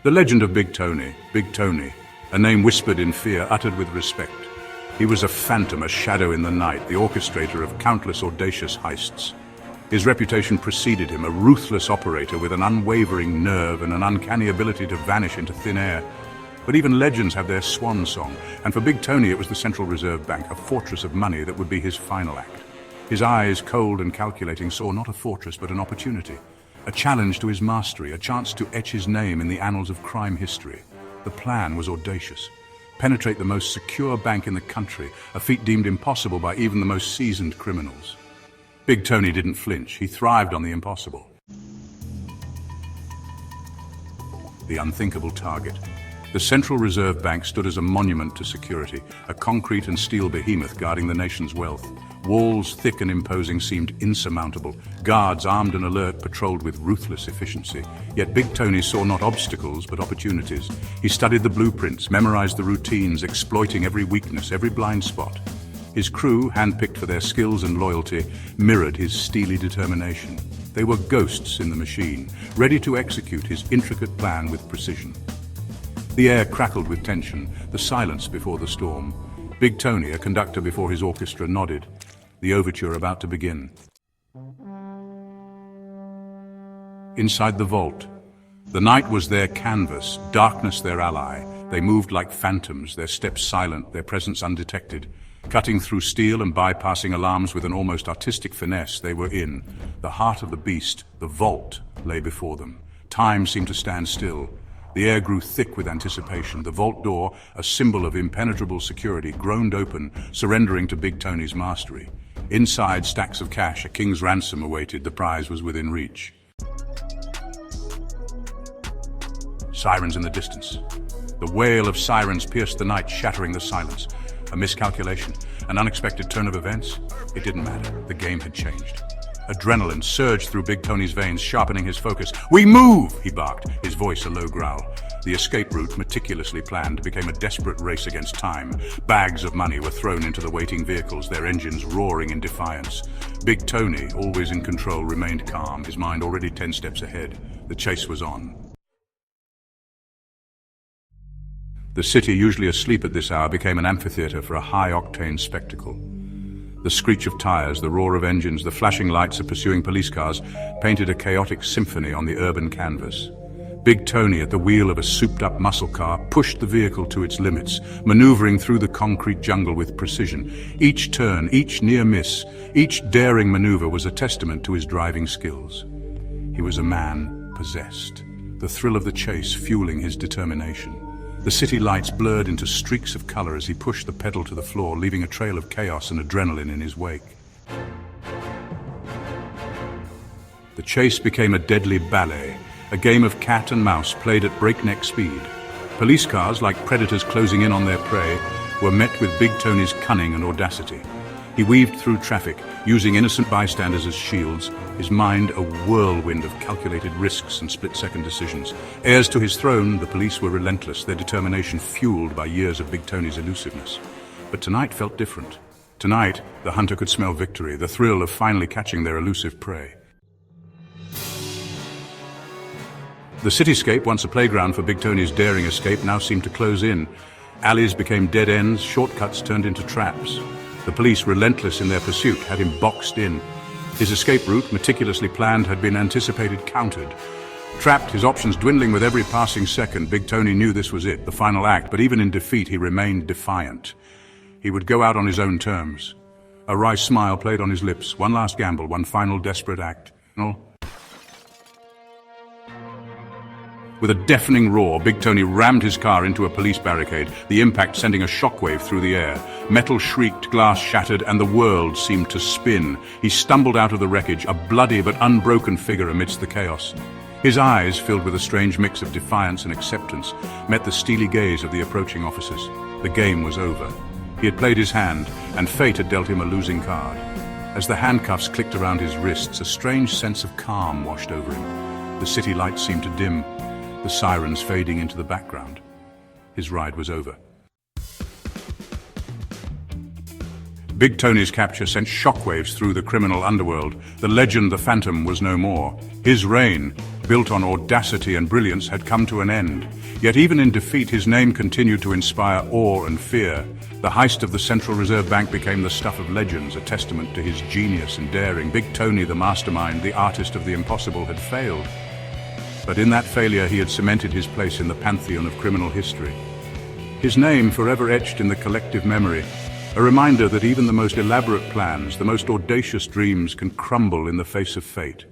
The legend of Big Tony, a name whispered in fear, uttered with respect. He was a phantom, a shadow in the night, the orchestrator of countless audacious heists. His reputation preceded him, a ruthless operator with an unwavering nerve and an uncanny ability to vanish into thin air. But even legends have their swan song, and for Big Tony it was the Central Reserve Bank, a fortress of money that would be his final act. His eyes, cold and calculating, saw not a fortress but an opportunity. A challenge to his mastery, a chance to etch his name in the annals of crime history. The plan was audacious. Penetrate the most secure bank in the country, a feat deemed impossible by even the most seasoned criminals. Big Tony didn't flinch. He thrived on the impossible. The unthinkable target. The Central Reserve Bank stood as a monument to security, a concrete and steel behemoth guarding the nation's wealth. Walls thick and imposing seemed insurmountable. Guards, armed and alert, patrolled with ruthless efficiency. Yet Big Tony saw not obstacles, but opportunities. He studied the blueprints, memorized the routines, exploiting every weakness, every blind spot. His crew, handpicked for their skills and loyalty, mirrored his steely determination. They were ghosts in the machine, ready to execute his intricate plan with precision. The air crackled with tension, the silence before the storm. Big Tony, a conductor before his orchestra, nodded. The overture about to begin. Inside the vault, the night was their canvas, darkness their ally. They moved like phantoms, their steps silent, their presence undetected. Cutting through steel and bypassing alarms with an almost artistic finesse, they were in. The heart of the beast, the vault, lay before them. Time seemed to stand still. The air grew thick with anticipation. The vault door, a symbol of impenetrable security, groaned open, surrendering to Big Tony's mastery. Inside, stacks of cash, a king's ransom awaited. The prize was within reach. Sirens in the distance. The wail of sirens pierced the night, shattering the silence. A miscalculation, an unexpected turn of events? It didn't matter. The game had changed. Adrenaline surged through Big Tony's veins, sharpening his focus. "We move!" he barked, his voice a low growl. The escape route, meticulously planned, became a desperate race against time. Bags of money were thrown into the waiting vehicles, their engines roaring in defiance. Big Tony, always in control, remained calm, his mind already 10 steps ahead. The chase was on. The city, usually asleep at this hour, became an amphitheater for a high-octane spectacle. The screech of tires, the roar of engines, the flashing lights of pursuing police cars painted a chaotic symphony on the urban canvas. Big Tony, at the wheel of a souped-up muscle car, pushed the vehicle to its limits, maneuvering through the concrete jungle with precision. Each turn, each near miss, each daring maneuver was a testament to his driving skills. He was a man possessed, the thrill of the chase fueling his determination. The city lights blurred into streaks of color as he pushed the pedal to the floor, leaving a trail of chaos and adrenaline in his wake. The chase became a deadly ballet, a game of cat and mouse played at breakneck speed. Police cars, like predators closing in on their prey, were met with Big Tony's cunning and audacity. He weaved through traffic, using innocent bystanders as shields, his mind a whirlwind of calculated risks and split-second decisions. Heirs to his throne, the police were relentless, their determination fueled by years of Big Tony's elusiveness. But tonight felt different. Tonight, the hunter could smell victory, the thrill of finally catching their elusive prey. The cityscape, once a playground for Big Tony's daring escape, now seemed to close in. Alleys became dead ends, shortcuts turned into traps. The police, relentless in their pursuit, had him boxed in. His escape route, meticulously planned, had been anticipated, countered. Trapped, his options dwindling with every passing second, Big Tony knew this was it, the final act, but even in defeat he remained defiant. He would go out on his own terms. A wry smile played on his lips, one last gamble, one final desperate act. With a deafening roar, Big Tony rammed his car into a police barricade, the impact sending a shockwave through the air. Metal shrieked, glass shattered, and the world seemed to spin. He stumbled out of the wreckage, a bloody but unbroken figure amidst the chaos. His eyes, filled with a strange mix of defiance and acceptance, met the steely gaze of the approaching officers. The game was over. He had played his hand, and fate had dealt him a losing card. As the handcuffs clicked around his wrists, a strange sense of calm washed over him. The city lights seemed to dim, the sirens fading into the background. His ride was over. Big Tony's capture sent shockwaves through the criminal underworld. The legend, the Phantom, was no more. His reign, built on audacity and brilliance, had come to an end. Yet even in defeat, his name continued to inspire awe and fear. The heist of the Central Reserve Bank became the stuff of legends, a testament to his genius and daring. Big Tony, the mastermind, the artist of the impossible, had failed. But in that failure, he had cemented his place in the pantheon of criminal history. His name forever etched in the collective memory, a reminder that even the most elaborate plans, the most audacious dreams can crumble in the face of fate.